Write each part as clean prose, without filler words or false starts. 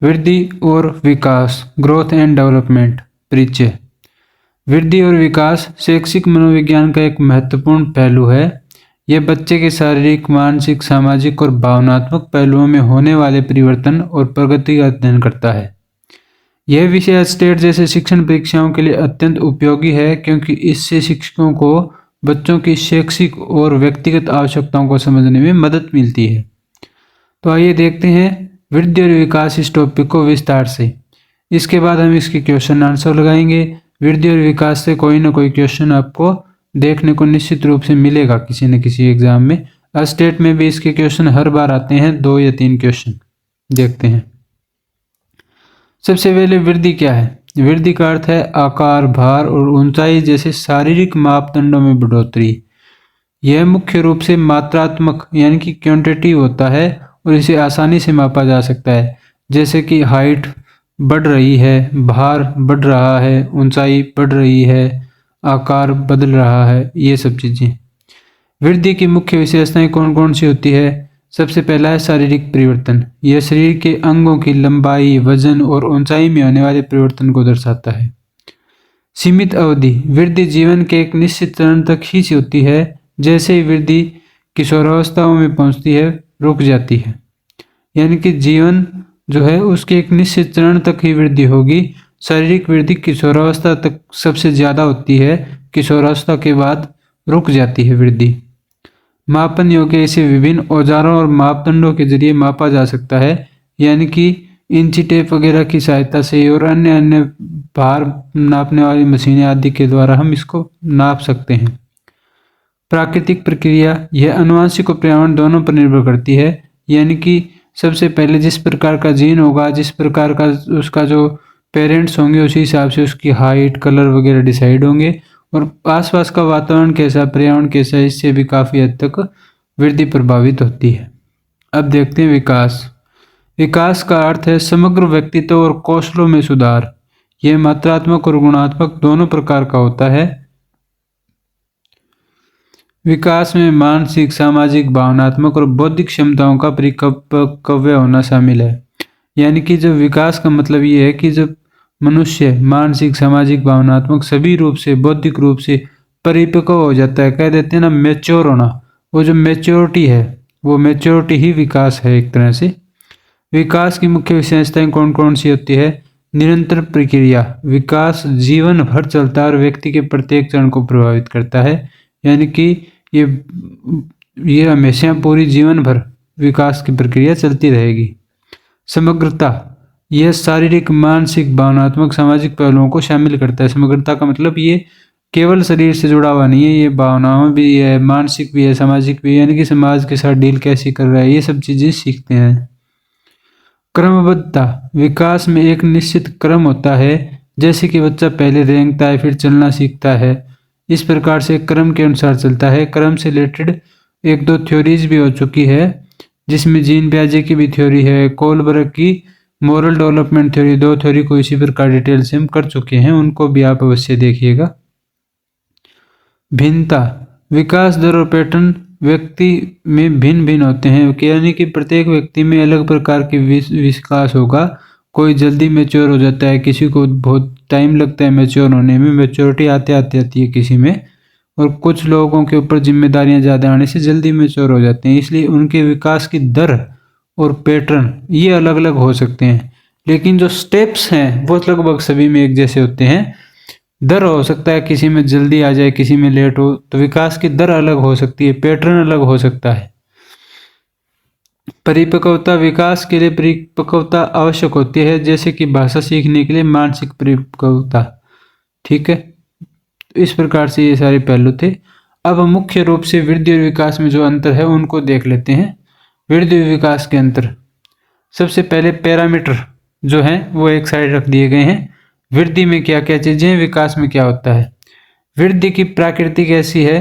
वृद्धि और विकास, growth and development. परिचय। वृद्धि और विकास शैक्षिक मनोविज्ञान का एक महत्वपूर्ण पहलू है। यह बच्चे के शारीरिक, मानसिक, सामाजिक और भावनात्मक पहलुओं में होने वाले परिवर्तन और प्रगति का अध्ययन करता है। यह विषय स्टेट जैसे शिक्षण परीक्षाओं के लिए अत्यंत उपयोगी है, क्योंकि इससे शिक्षकों को बच्चों की शैक्षिक और व्यक्तिगत आवश्यकताओं को समझने में मदद मिलती है। तो आइए देखते हैं वृद्धि और विकास इस टॉपिक को विस्तार से। इसके बाद हम इसके क्वेश्चन आंसर लगाएंगे। वृद्धि और विकास से कोई ना कोई क्वेश्चन आपको देखने को निश्चित रूप से मिलेगा किसी न किसी एग्जाम में। स्टेट में भी इसके क्वेश्चन हर बार आते हैं, 2 या 3 क्वेश्चन। देखते हैं। सबसे पहले वृद्धि क्या है। वृद्धि का अर्थ है आकार, भार और ऊंचाई जैसे शारीरिक मापदंडों में बढ़ोतरी। यह मुख्य रूप से मात्रात्मक यानी कि क्वांटिटेटिव होता है और इसे आसानी से मापा जा सकता है, जैसे कि हाइट बढ़ रही है, भार बढ़ रहा है, ऊंचाई बढ़ रही है, आकार बदल रहा है, ये सब चीज़ें। वृद्धि की मुख्य विशेषताएं कौन कौन सी होती है। सबसे पहला है शारीरिक परिवर्तन। यह शरीर के अंगों की लंबाई, वजन और ऊंचाई में होने वाले परिवर्तन को दर्शाता है। सीमित अवधि। वृद्धि जीवन के एक निश्चित चरण तक ही होती है। जैसे ही वृद्धि किशोरावस्थाओं में पहुंचती है, रुक जाती है। यानी कि जीवन जो है उसके एक निश्चित चरण तक ही वृद्धि होगी। शारीरिक वृद्धि किशोरावस्था तक सबसे ज़्यादा होती है, किशोरावस्था के बाद रुक जाती है वृद्धि। मापन योग्य। इसे विभिन्न औजारों और मापदंडों के जरिए मापा जा सकता है, यानी कि इंची टेप वगैरह की सहायता से और अन्य अन्य भार नापने वाली मशीनें आदि के द्वारा हम इसको नाप सकते हैं। प्राकृतिक प्रक्रिया। यह आनुवंशिक और पर्यावरण दोनों पर निर्भर करती है। यानी कि सबसे पहले जिस प्रकार का जीन होगा, जिस प्रकार का उसका जो पेरेंट्स होंगे, उसी हिसाब से उसकी हाइट, कलर वगैरह डिसाइड होंगे। और आसपास का वातावरण कैसा, पर्यावरण कैसा, इससे भी काफ़ी हद तक वृद्धि प्रभावित होती है। अब देखते हैं विकास। विकास का अर्थ है समग्र व्यक्तित्व और कौशलों में सुधार। यह मात्रात्मक और गुणात्मक दोनों प्रकार का होता है। विकास में मानसिक, सामाजिक, भावनात्मक और बौद्धिक क्षमताओं का परिपक्व होना शामिल है। यानी कि जब विकास का मतलब ये है कि जब मनुष्य मानसिक, सामाजिक, भावनात्मक सभी रूप से, बौद्धिक रूप से परिपक्व हो जाता है, कह देते हैं ना मैच्योर होना। वो जो मैच्योरिटी है, वो मैच्योरिटी ही विकास है एक तरह से। विकास की मुख्य विशेषताएं कौन कौन सी होती है। निरंतर प्रक्रिया। विकास जीवन भर चलता है और व्यक्ति के प्रत्येक चरण को प्रभावित करता है। यानी कि ये हमेशा पूरी जीवन भर विकास की प्रक्रिया चलती रहेगी। समग्रता। यह शारीरिक, मानसिक, भावनात्मक, सामाजिक पहलुओं को शामिल करता है। समग्रता का मतलब ये केवल शरीर से जुड़ा हुआ नहीं है, ये भावनाओं भी है, मानसिक भी है, सामाजिक भी है। यानी कि समाज के साथ डील कैसे कर रहा है, ये सब चीज़ें सीखते हैं। क्रमबद्धता। विकास में एक निश्चित क्रम होता है, जैसे कि बच्चा पहले रेंगता है, फिर चलना सीखता है। इस प्रकार से क्रम के अनुसार चलता है। क्रम से रिलेटेड 1-2 थ्योरीज भी हो चुकी है, जिसमें जीन पियाजे की भी थ्योरी है, कोलबर्ग की मोरल डेवलपमेंट थ्योरी, 2 थ्योरी को इसी प्रकार डिटेल से हम कर चुके हैं, उनको भी आप अवश्य देखिएगा। भिन्नता। विकास दर और पैटर्न व्यक्ति में भिन्न भिन्न होते हैं। यानी कि प्रत्येक व्यक्ति में अलग प्रकार के विकास होगा। कोई जल्दी मैच्योर हो जाता है, किसी को बहुत टाइम लगता है मैच्योर होने में, मैच्योरिटी आते आते आती है किसी में। और कुछ लोगों के ऊपर जिम्मेदारियां ज़्यादा आने से जल्दी मैच्योर हो जाते हैं। इसलिए उनके विकास की दर और पैटर्न ये अलग अलग हो सकते हैं, लेकिन जो स्टेप्स हैं वो लगभग सभी में एक जैसे होते हैं। दर हो सकता है किसी में जल्दी आ जाए, किसी में लेट हो, तो विकास की दर अलग हो सकती है, पैटर्न अलग हो सकता है। परिपक्वता। विकास के लिए परिपक्वता आवश्यक होती है, जैसे कि भाषा सीखने के लिए मानसिक परिपक्वता। ठीक है, तो इस प्रकार से ये सारे पहलू थे। अब मुख्य रूप से वृद्धि और विकास में जो अंतर है उनको देख लेते हैं। वृद्धि और विकास के अंतर। सबसे पहले पैरामीटर जो हैं वो एक साइड रख दिए गए हैं। वृद्धि में क्या क्या चीज़ें हैं, विकास में क्या होता है। वृद्धि की प्रकृति कैसी है।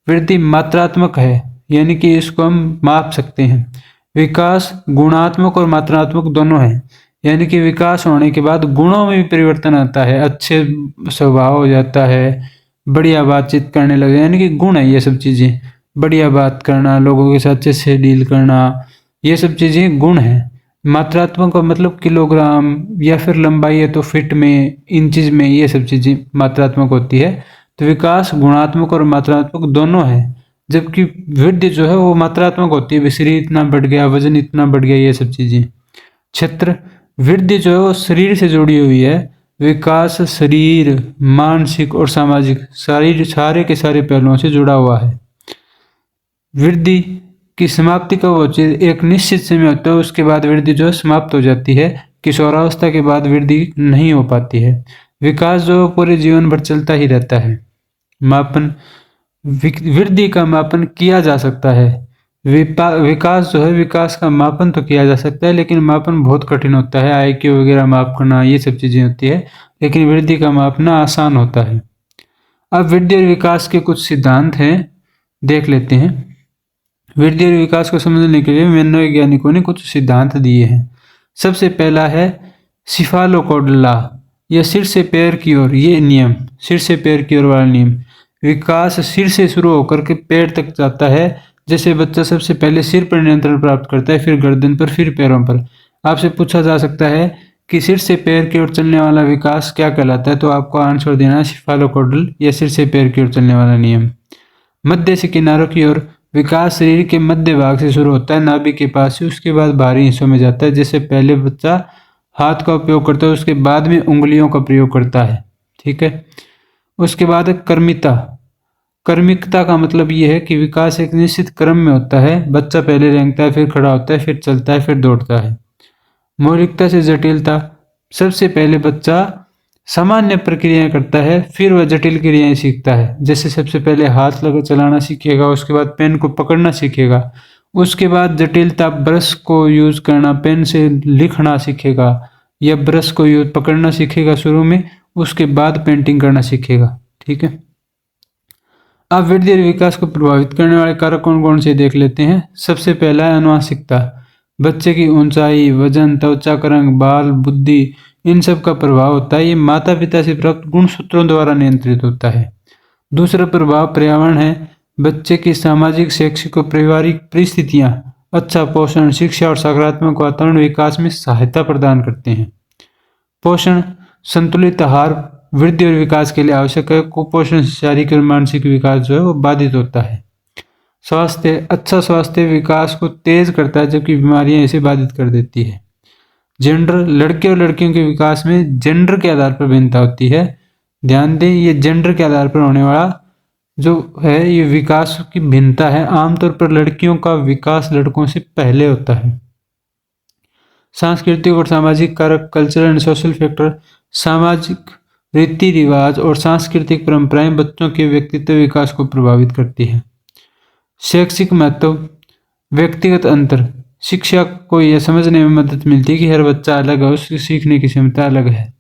वृद्धि मात्रात्मक है, यानी कि इसको हम माप सकते हैं। विकास गुणात्मक और मात्रात्मक दोनों है, यानी कि विकास होने के बाद गुणों में भी परिवर्तन आता है, अच्छे स्वभाव हो जाता है, बढ़िया बातचीत करने लगे, यानी कि गुण है ये सब चीज़ें। बढ़िया बात करना, लोगों के साथ अच्छे से डील करना, ये सब चीज़ें गुण हैं। मात्रात्मक का मतलब किलोग्राम, या फिर लंबाई है तो फीट में, इंचज में, ये सब चीजें मात्रात्मक होती है। तो विकास गुणात्मक और मात्रात्मक दोनों है, जबकि वृद्धि जो है वो मात्रात्मक होती है, भी शरीर इतना बढ़ गया, वजन इतना बढ़ गया, ये सब चीजें। क्षेत्र, वृद्धि जो है वो शरीर से जुड़ी हुई है, विकास शरीर, मानसिक और सामाजिक सारे के सारे पहलुओं से जुड़ा हुआ है। वृद्धि की समाप्ति कब होती है? एक निश्चित समय होता है, उसके बाद वृद्धि जो है समाप्त हो जाती है। किशोरावस्था के बाद वृद्धि नहीं हो पाती है। विकास जो पूरे जीवन भर चलता ही रहता है। मापन, वृद्धि का मापन किया जा सकता है। विकास जो है, विकास का मापन तो किया जा सकता है, लेकिन मापन बहुत कठिन होता है। आईक्यू वगैरह माप करना, ये सब चीजें होती है, लेकिन वृद्धि का मापना आसान होता है। अब वृद्धि और विकास के कुछ सिद्धांत हैं, देख लेते हैं। वृद्धि और विकास को समझने के लिए मनोवैज्ञानिकों ने कुछ सिद्धांत दिए हैं। सबसे पहला है सिफालोकोडला, यह सिर से पैर की ओर, ये नियम, सिर से पैर की ओर वाला नियम। विकास सिर से शुरू होकर के पैर तक जाता है। जैसे बच्चा सबसे पहले सिर पर नियंत्रण प्राप्त करता है, फिर गर्दन पर, फिर पैरों पर। आपसे पूछा जा सकता है कि सिर से पैर की ओर चलने वाला विकास क्या कहलाता है, तो आपको आंसर देना है सिफालोकोडल, या सिर से पैर की ओर चलने वाला नियम। मध्य से किनारों की ओर, विकास शरीर के मध्य भाग से शुरू होता है, नाभि के पास से, उसके बाद बाहरी हिस्सों में जाता है। जैसे पहले बच्चा हाथ का उपयोग करता है, उसके बाद में उंगलियों का प्रयोग करता है, ठीक है। उसके बाद कर्मिता। कर्मिकता का मतलब यह है कि विकास एक निश्चित क्रम में होता है। बच्चा पहले रेंगता है, फिर खड़ा होता है, फिर चलता है, फिर दौड़ता है। मौलिकता से जटिलता, सबसे पहले बच्चा सामान्य प्रक्रियाएं करता है, फिर वह जटिल क्रियाएं सीखता है। जैसे सबसे पहले हाथ लगा चलाना सीखेगा, उसके बाद पेन को पकड़ना सीखेगा, उसके बाद जटिलता, ब्रश को यूज करना, पेन से लिखना सीखेगा, या ब्रश को यूज पकड़ना सीखेगा शुरू में, उसके बाद पेंटिंग करना सीखेगा, ठीक है। अब वृद्धि और विकास को प्रभावित करने वाले कारक कौन कौन से देख लेते हैं। सबसे पहला है आनुवंशिकता। बच्चे की ऊंचाई, वजन, त्वचा का रंग, बाल, बुद्धि, इन सब का प्रभाव होता है। ये माता पिता से प्राप्त गुणसूत्रों द्वारा नियंत्रित होता है। दूसरा प्रभाव पर्यावरण है। बच्चे की सामाजिक, शैक्षिक और पारिवारिक परिस्थितियां, अच्छा पोषण, शिक्षा और सकारात्मक वातावरण विकास में सहायता प्रदान करते हैं। पोषण, संतुलित आहार वृद्धि और विकास के लिए आवश्यक है। कुपोषण से शारीरिक और मानसिक विकास जो है वो बाधित होता है। स्वास्थ्य, अच्छा स्वास्थ्य विकास को तेज करता है, जबकि बीमारियां इसे बाधित कर देती है। जेंडर, लड़के और लड़कियों के विकास में जेंडर के आधार पर भिन्नता होती है। ध्यान दें, ये जेंडर के आधार पर होने वाला जो है ये विकास की भिन्नता है। आमतौर पर लड़कियों का विकास लड़कों से पहले होता है। सांस्कृतिक और सामाजिक कारक, कल्चरल एंड सोशल फैक्टर, सामाजिक रीति रिवाज और सांस्कृतिक परंपराएं बच्चों के व्यक्तित्व विकास को प्रभावित करती हैं। शैक्षिक महत्व, व्यक्तिगत अंतर, शिक्षा को यह समझने में मदद मिलती है कि हर बच्चा अलग है, उसकी सीखने की क्षमता अलग है।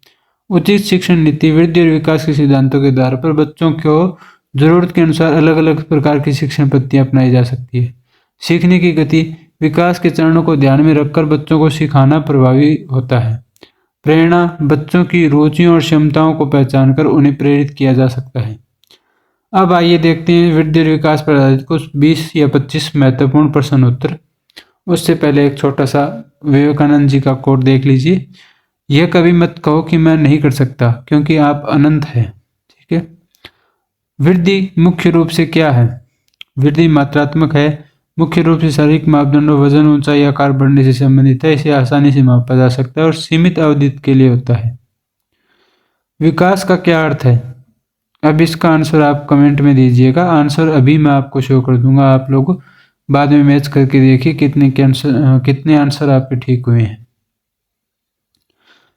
उचित शिक्षण नीति, वृद्धि और विकास के सिद्धांतों के आधार पर बच्चों को जरूरत के अनुसार अलग अलग प्रकार की शिक्षण पद्धतियां अपनाई जा सकती है। सीखने की गति, विकास के चरणों को ध्यान में रखकर बच्चों को सिखाना प्रभावी होता है। प्रेरणा, बच्चों की रुचियों और क्षमताओं को पहचानकर उन्हें प्रेरित किया जा सकता है। अब आइए देखते हैं वृद्धि और विकास पर आधारित कुछ 20 या 25 महत्वपूर्ण प्रश्न उत्तर। उससे पहले एक छोटा सा विवेकानंद जी का कोट देख लीजिए। यह कभी मत कहो कि मैं नहीं कर सकता, क्योंकि आप अनंत हैं, ठीक है। वृद्धि मुख्य रूप से क्या है? वृद्धि मात्रात्मक है, मुख्य रूप से शारीरिक मापदंडों, वजन, ऊंचाई, आकार बढ़ने से संबंधित है। इसे आसानी से मापा जा सकता है और सीमित अवधि के लिए होता है। विकास का क्या अर्थ है? अब इसका आंसर आप कमेंट में दीजिएगा। आंसर अभी मैं आपको शो कर दूंगा, आप लोग बाद में मैच करके देखिए कितने आंसर आपके ठीक हुए हैं।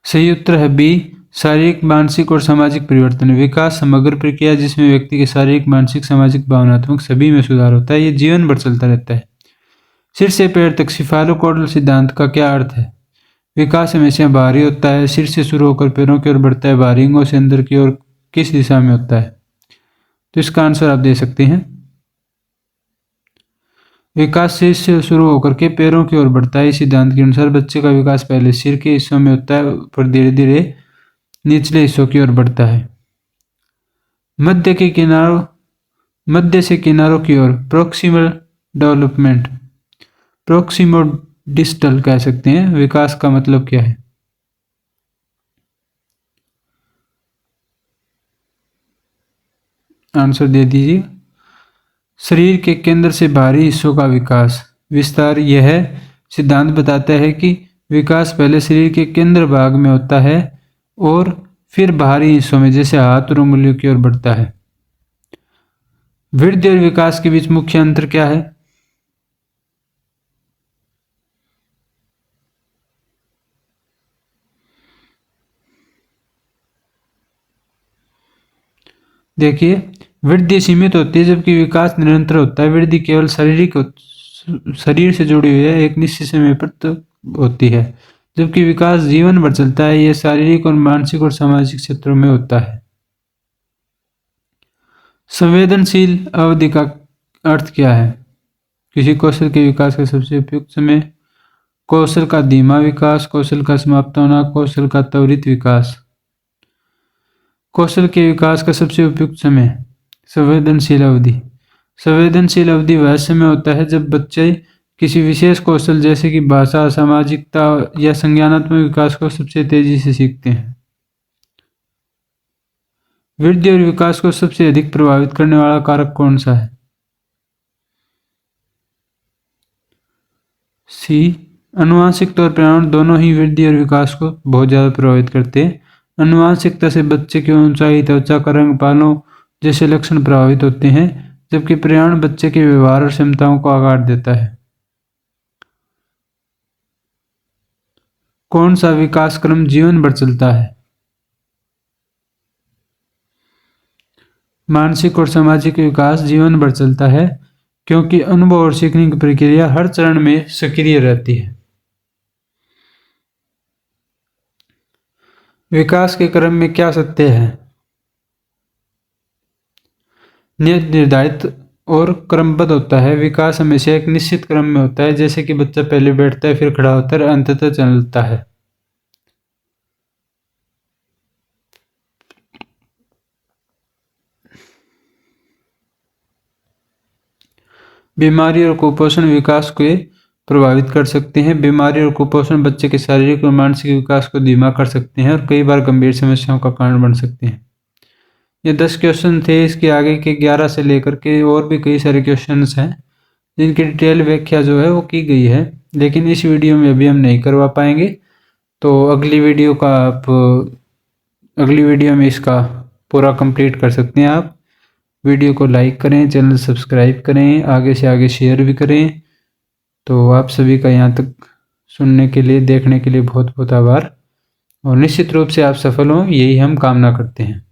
सही उत्तर है बी, शारीरिक, मानसिक और सामाजिक परिवर्तन। विकास समग्र प्रक्रिया जिसमें व्यक्ति के शारीरिक, मानसिक, सामाजिक, भावनात्मक सभी में सुधार होता है। ये जीवन भर चलता रहता है। सिर से पैर तक, सिफालोकोडल सिद्धांत का क्या अर्थ है? विकास हमेशा बाहरी होता है, सिर से शुरू होकर पैरों की ओर बढ़ता है, बाहरी अंगों से अंदर की ओर किस दिशा में होता है? तो इसका आंसर आप दे सकते हैं। विकास सिर से शुरू होकर के पैरों की ओर बढ़ता है। इस सिद्धांत के अनुसार बच्चे का विकास पहले सिर के हिस्सों में होता है, फिर धीरे धीरे निचले हिस्सों की ओर बढ़ता है। मध्य से किनारों की ओर, प्रोक्सिमल डेवलपमेंट। प्रोक्सिमल डिस्टल कह सकते हैं। विकास का मतलब क्या है? आंसर दे दीजिए। शरीर के केंद्र से बाहरी हिस्सों का विकास। विस्तार यह सिद्धांत बताता है कि विकास पहले शरीर के केंद्र भाग में होता है और फिर बाहरी हिस्सों में जैसे हाथ और उंगलियों की ओर बढ़ता है। वृद्धि और विकास के बीच मुख्य अंतर क्या है? देखिए, वृद्धि सीमित होती है जबकि विकास निरंतर होता है। वृद्धि केवल शरीर से जुड़ी हुई है, एक निश्चित समय पर तो होती है, जबकि विकास जीवन भर चलता है। यह शारीरिक और मानसिक और सामाजिक क्षेत्रों में होता है। संवेदनशील अवधि का अर्थ क्या है? किसी कौशल के विकास का सबसे उपयुक्त समय। कौशल का धीमा विकास, कौशल का समाप्त होना, कौशल का त्वरित विकास। कौशल के विकास का सबसे उपयुक्त समय। संवेदनशील अवधि। संवेदनशील अवधि वह समय होता है जब बच्चे किसी विशेष कौशल जैसे कि भाषा, सामाजिकता या संज्ञानात्मक विकास को सबसे तेजी से सीखते हैं। वृद्धि और विकास को सबसे अधिक प्रभावित करने वाला कारक कौन सा है? सी। अनुवांशिक तौर पर्यावरण दोनों ही वृद्धि और विकास को बहुत ज़्यादा प्रभावित करते हैं। अनुवांशिकता से बच्चे की ऊंचाई, त्वचा का रंग, बालों जैसे लक्षण प्रभावित होते हैं, जबकि पर्यावरण बच्चे के व्यवहार और क्षमताओं को आकार देता है। कौन सा विकास क्रम जीवन भर चलता है? मानसिक और सामाजिक विकास जीवन भर चलता है क्योंकि अनुभव और सीखने की प्रक्रिया हर चरण में सक्रिय रहती है। विकास के क्रम में क्या सत्य है? नियत, निर्धारित और क्रमबद्ध होता है। विकास हमेशा एक निश्चित क्रम में होता है, जैसे कि बच्चा पहले बैठता है, फिर खड़ा होता है और अंततः चलता है। बीमारी और कुपोषण विकास को प्रभावित कर सकते हैं। बीमारी और कुपोषण बच्चे के शारीरिक और मानसिक विकास को धीमा कर सकते हैं और कई बार गंभीर समस्याओं का कारण बन सकते हैं। ये 10 क्वेश्चन थे। इसके आगे के 11 से लेकर के और भी कई सारे क्वेश्चंस हैं जिनकी डिटेल व्याख्या जो है वो की गई है, लेकिन इस वीडियो में अभी हम नहीं करवा पाएंगे। तो अगली वीडियो में इसका पूरा कंप्लीट कर सकते हैं आप। वीडियो को लाइक करें, चैनल सब्सक्राइब करें, आगे से आगे शेयर भी करें। तो आप सभी का यहाँ तक सुनने के लिए, देखने के लिए बहुत बहुत आभार और निश्चित रूप से आप सफल हों, यही हम कामना करते हैं।